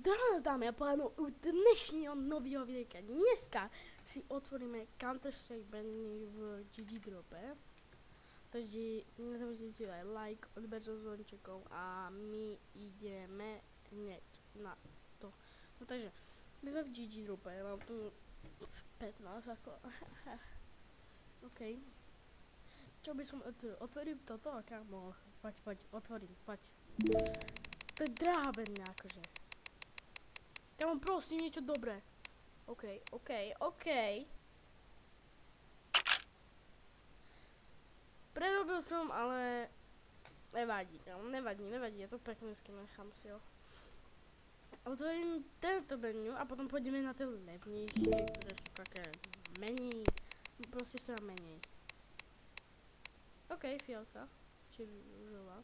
Zdravím vás, dámy a pánov, u dnešního nového videa. Dneska si otvoríme Counter-Strike Brand v GG Drope. Takže nezapomeňte dať like, odber so zvončekom a my ideme hneď na to. No takže, my sme v GG Drope, ja mám tu 15 ako... OK. Čo by som otvoril toto a kámo? Poď, otvorím, poď. To je drahá bedňa akože. Ja mám prosím niečo dobré. OK. Prerobil som, ale nevadí, nevadí, je to pekný skin, nechám si ho. Otvorím tento menu a potom pôjdeme na tie levnejšie, ktoré sú také menej, proste stoja menej. OK, fialka, či rúžová.